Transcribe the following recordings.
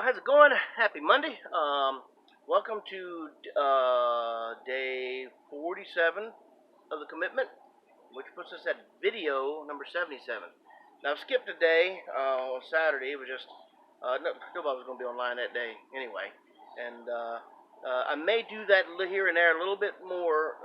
How's it going? Happy Monday. Welcome to day 47 of the commitment, which puts us at video number 77. Now, I've skipped a day on Saturday. It was just nobody was going to be online that day anyway, and I may do that here and there a little bit more.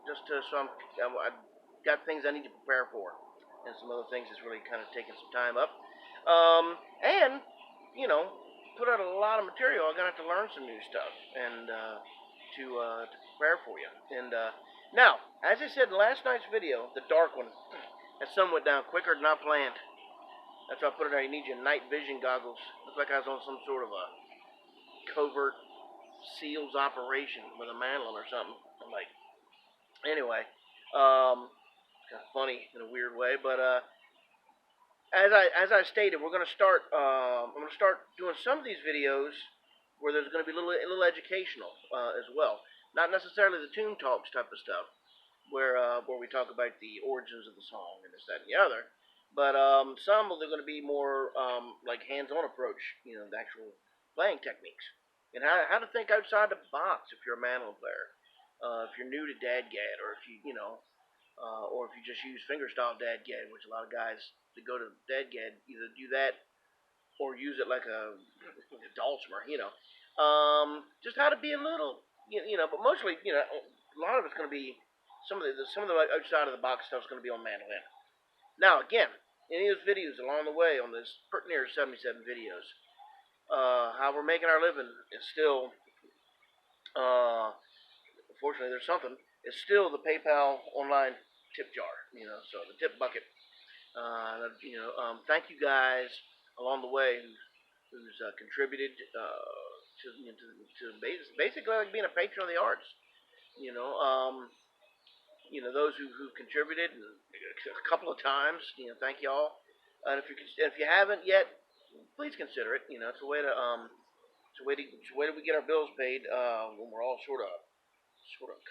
Just to I've got things I need to prepare for, and some other things that's really kind of taking some time up. And put out a lot of material. I'm gonna have to learn some new stuff and to prepare for you. And now, as I said in last night's video, the dark one, that sun went down quicker than I planned. That's why I put it there. You need your night vision goggles. Looks like I was on some sort of a covert SEALs operation with a mandolin or something. I'm like, anyway, kind of funny in a weird way, but as I stated, we're going to start. I'm going to start doing some of these videos where there's going to be a little educational as well. Not necessarily the Tune Talks type of stuff, where we talk about the origins of the song and this, that, and the other. But some of them are going to be more like hands-on approach. The actual playing techniques and how to think outside the box if you're a mandolin player. If you're new to DADGAD, or if or if you just use fingerstyle DADGAD, which a lot of guys that go to DADGAD either do that or use it like a dulcimer, just how to be a little, but mostly, a lot of it's going to be some of the outside of the box stuff is going to be on mandolin. Now, again, any of those videos along the way on this pretty near 77 videos, how we're making our living is still, unfortunately, there's something. It's still the PayPal online tip jar, so the tip bucket. Thank you guys along the way who's contributed to basically like being a patron of the arts. Those who've contributed a couple of times. Thank y'all. And if you haven't yet, please consider it. It's a way to we get our bills paid when we're all sort of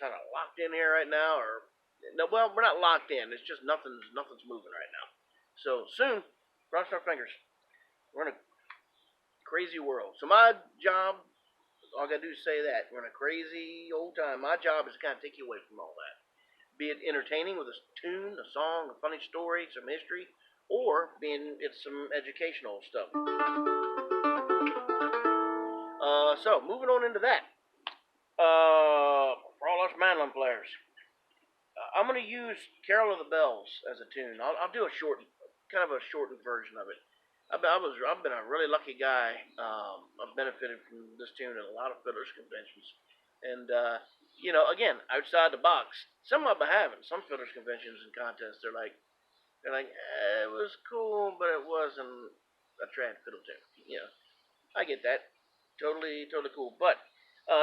kind of locked in here right now, or no, well, we're not locked in. It's just nothing's moving right now. So soon, cross our fingers. We're in a crazy world. So my job, all I gotta do is say that we're in a crazy old time. My job is to kind of take you away from all that, be it entertaining with a tune, a song, a funny story, some history, or it's some educational stuff. So moving on into that. For all us mandolin players, I'm going to use "Carol of the Bells" as a tune. I'll do a kind of a shortened version of it. I've been a really lucky guy. I've benefited from this tune at a lot of fiddlers conventions, and again, outside the box. Some of them haven't. Some fiddlers conventions and contests, they're like, it was cool, but it wasn't a trad fiddle tune. I get that. Totally cool, but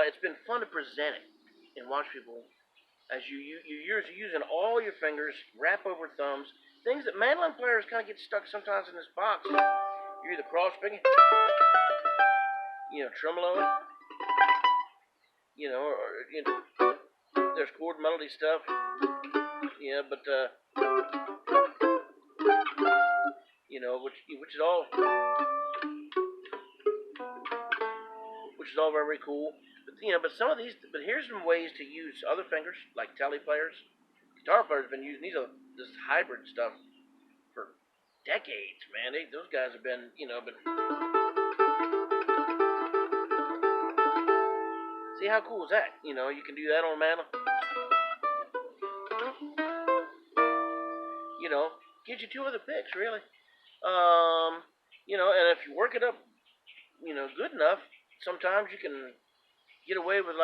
it's been fun to present it and watch people as you're using all your fingers, wrap over thumbs, things that mandolin players kind of get stuck sometimes in this box. You're either cross picking, tremoloing, or there's chord melody stuff, but which is all very cool. But some of these, but here's some ways to use other fingers, like telly players. Guitar players have been using this hybrid stuff for decades, man. Those guys have been, see how cool is that? You can do that on mandolin. Gives you two other picks, really. And if you work it up, good enough, sometimes you can get away with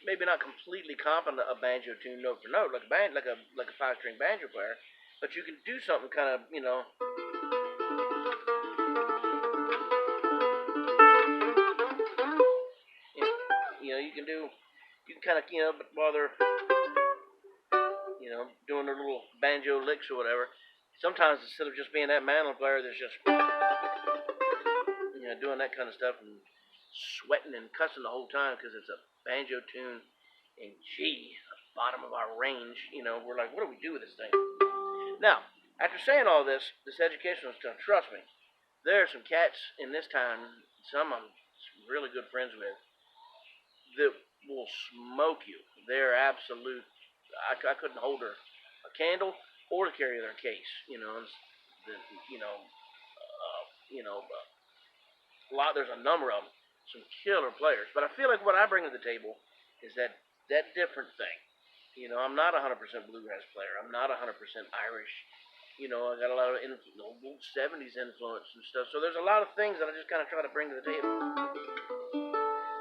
maybe not completely comping a banjo tune note for note like a 5-string banjo player, but you can do something kind of you can kind of but while they're doing their little banjo licks or whatever, sometimes instead of just being that mandolin player that's just doing that kind of stuff and sweating and cussing the whole time because it's a banjo tune in G, bottom of our range, we're like, what do we do with this thing? Now, after saying all this educational stuff, trust me, There are some cats in this town, some I'm really good friends with, that will smoke you. They're absolute. I couldn't hold her a candle or to carry their case. The, you know, a lot. There's a number of them, some killer players. But I feel like what I bring to the table is that different thing. I'm not a 100% bluegrass player. I'm not a 100% Irish. I got a lot of old 70s influence and stuff. So there's a lot of things that I just kind of try to bring to the table.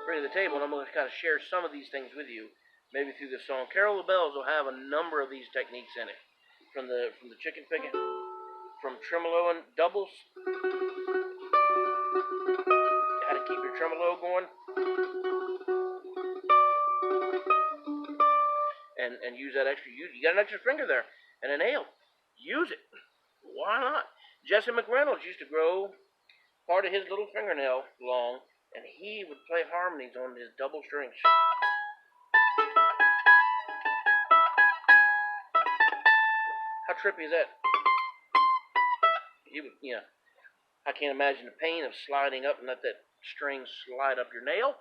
And I'm going to kind of share some of these things with you, maybe through this song. Carol of the Bells will have a number of these techniques in it, from the chicken picking, from tremoloing doubles, how to keep your tremolo going, and use that extra. You got an extra finger there and a nail. Use it. Why not? Jesse McReynolds used to grow part of his little fingernail long, and he would play harmonies on his double strings. How trippy is that? I can't imagine the pain of sliding up and let that string slide up your nail.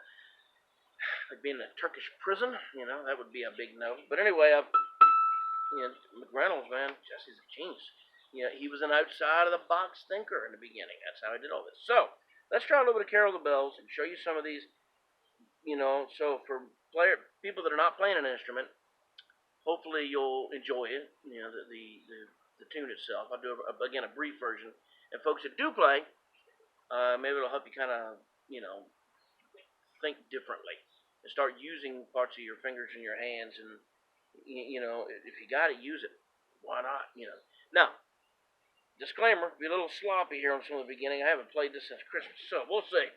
Like being in a Turkish prison, that would be a big no. But anyway, McReynolds, man, Jesse's a genius. He was an outside of the box thinker in the beginning. That's how he did all this. So let's try a little bit of Carol of the Bells and show you some of these. So for people that are not playing an instrument, hopefully you'll enjoy it. The tune itself. I'll do again a brief version. And folks that do play, maybe it'll help you kind of think differently and start using parts of your fingers and your hands. And if you got to use it, why not? Now, disclaimer, be a little sloppy here on some of the beginning. I haven't played this since Christmas, so we'll see.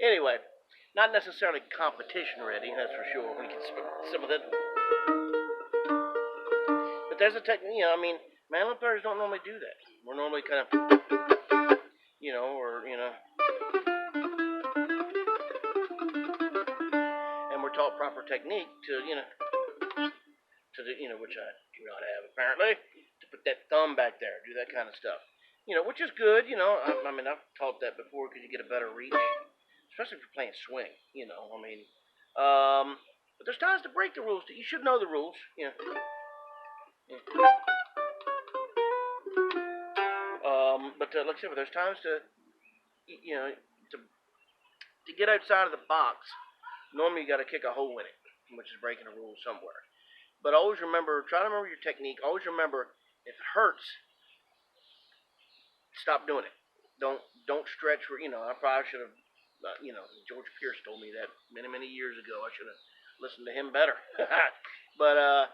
Anyway, not necessarily competition ready, that's for sure. We can some of that, but there's a technique. I mean, mandolin players don't normally do that. We're normally kind of, or and we're taught proper technique to, which I do not have apparently, to put that thumb back there, do that kind of stuff. Which is good. I mean, I've taught that before because you get a better reach, especially if you're playing swing. But there's times to break the rules. You should know the rules. But like I said, there's times to get outside of the box. Normally, you got to kick a hole in it, which is breaking a rule somewhere. But always try to remember your technique. Always remember, if it hurts, stop doing it. Don't stretch. I probably should have. George Pierce told me that many years ago. I should have listened to him better. But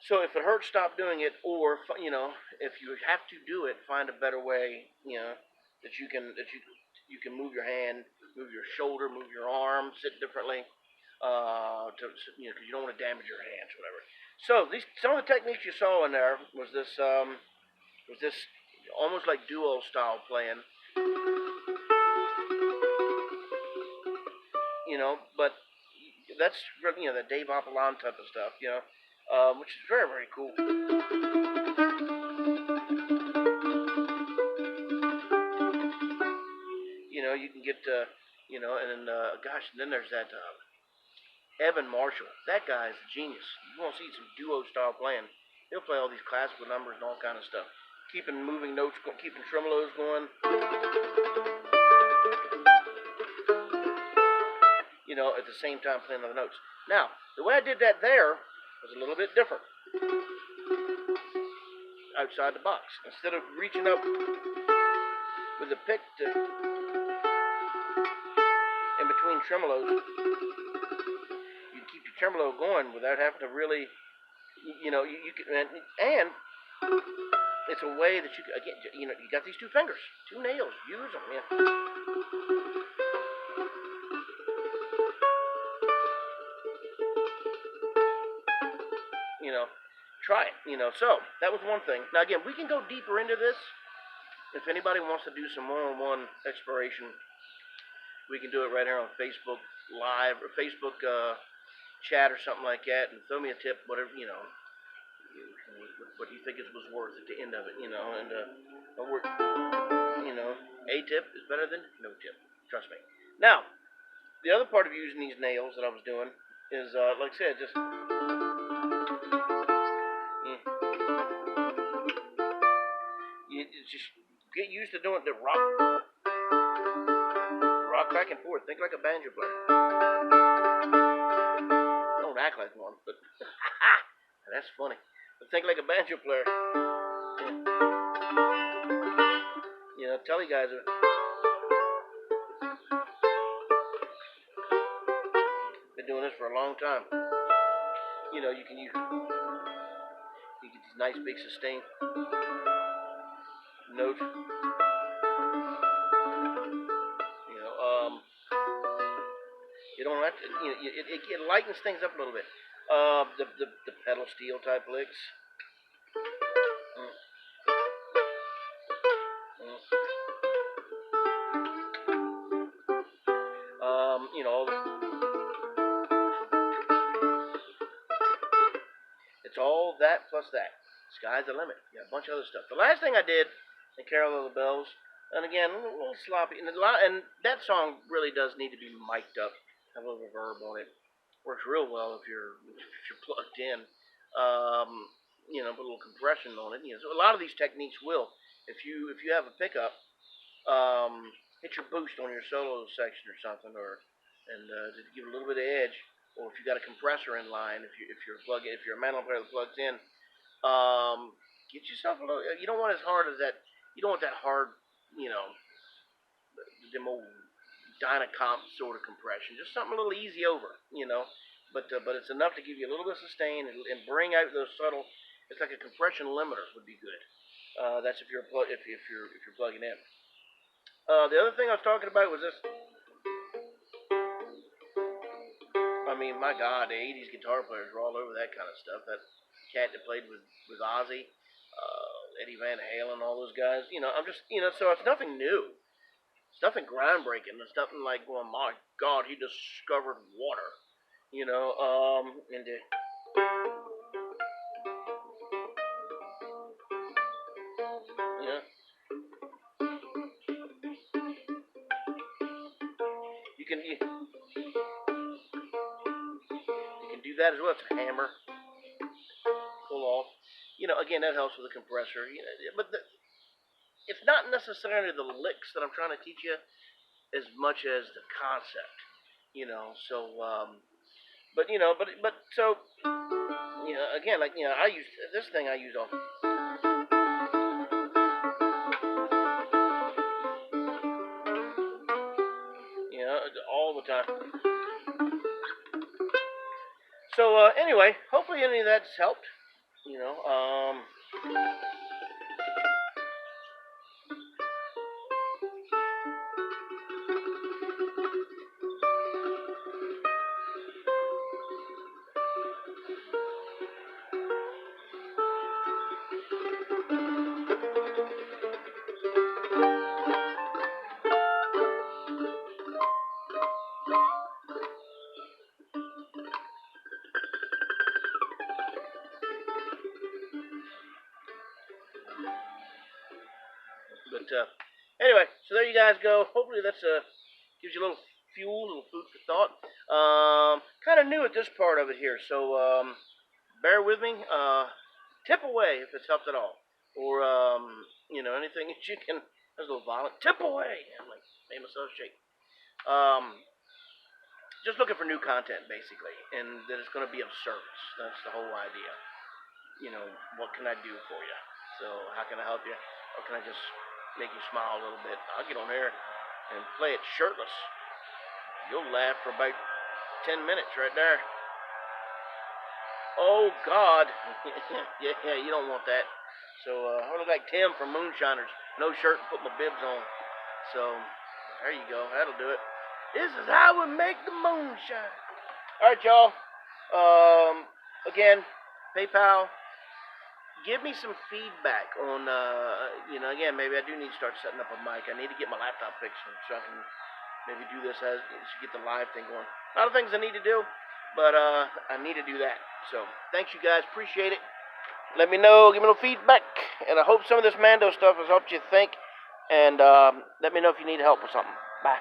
so if it hurts, stop doing it. Or if you have to do it, find a better way. That you can move your hand, move your shoulder, move your arm, sit differently. Because you don't want to damage your hands, whatever. So some of the techniques you saw in there was this almost like duo style playing. But that's the Dave Apollon type of stuff, which is very cool. You can get and then gosh, and then there's that. Evan Marshall, that guy is a genius. You want to see some duo style playing? He'll play all these classical numbers and all kind of stuff, keeping moving notes, keeping tremolos going. At the same time playing the notes. Now, the way I did that there was a little bit different. Outside the box, instead of reaching up with the pick to in between tremolos. Keep your tremolo going without having to really, you can, and it's a way that you again, you got these two fingers, two nails, use them, try it, So that was one thing. Now again, we can go deeper into this. If anybody wants to do some one-on-one exploration, we can do it right here on Facebook Live or Facebook chat or something like that, and throw me a tip, whatever, what you think it was worth at the end of it, and a tip is better than no tip, trust me. Now, the other part of using these nails that I was doing is, like I said, just you just get used to doing the rock back and forth. Think like a banjo player. Don't act like one, but that's funny. But think like a banjo player. Tell you guys. Been doing this for a long time. You can use. You get these nice big sustain notes. You don't have to. It lightens things up a little bit. The pedal steel type licks. It's all that plus that. Sky's the limit. You got a bunch of other stuff. The last thing I did in Carol of the Bells, and again, a little sloppy, and that song really does need to be mic'd up. Have a little reverb on it. Works real well if you're plugged in. Put a little compression on it. So a lot of these techniques will. If you have a pickup, hit your boost on your solo section or something, and to give it a little bit of edge. Or if you got a compressor in line, if you're a mandolin player that plugs in, get yourself a little. You don't want as hard as that. You don't want that hard, them old Dynacomp sort of compression. Just something a little easy over, But it's enough to give you a little bit of sustain and bring out those subtle. It's like a compression limiter would be good. That's if you're plugging in. The other thing I was talking about was this. I mean, my God, the '80s guitar players were all over that kind of stuff. That cat that played with Ozzy, Eddie Van Halen, all those guys. I'm just, so it's nothing new. It's nothing groundbreaking. It's nothing like, well, my God, he discovered water. And yeah, you can do that as well. It's a hammer, pull off. Again, that helps with the compressor. But it's not necessarily the licks that I'm trying to teach you as much as the concept. So but so again, like I use this thing. I use all the time. So anyway, hopefully any of that's helped. You know, um, but anyway, so there you guys go. Hopefully that's gives you a little fuel, a little food for thought. Kind of new at this part of it here, so bear with me. Tip away if it's helped at all, or anything that you can. That's a little violent. Tip away. I'm like, made myself shake. Um, just looking for new content basically, and that it's going to be of service. That's the whole idea. What can I do for you? So how can I help you? Or can I just make you smile a little bit? I'll get on here and play it shirtless. You'll laugh for about 10 minutes right there. Oh God, yeah, you don't want that. So I look like Tim from Moonshiners. No shirt and put my bibs on. So there you go. That'll do it. This is how we make the moonshine. All right, y'all. Again, PayPal. Give me some feedback on, again, maybe I do need to start setting up a mic. I need to get my laptop fixed so I can maybe do this as get the live thing going. A lot of things I need to do, but I need to do that. So thanks, you guys. Appreciate it. Let me know. Give me a little feedback. And I hope some of this Mando stuff has helped you think. And let me know if you need help with something. Bye.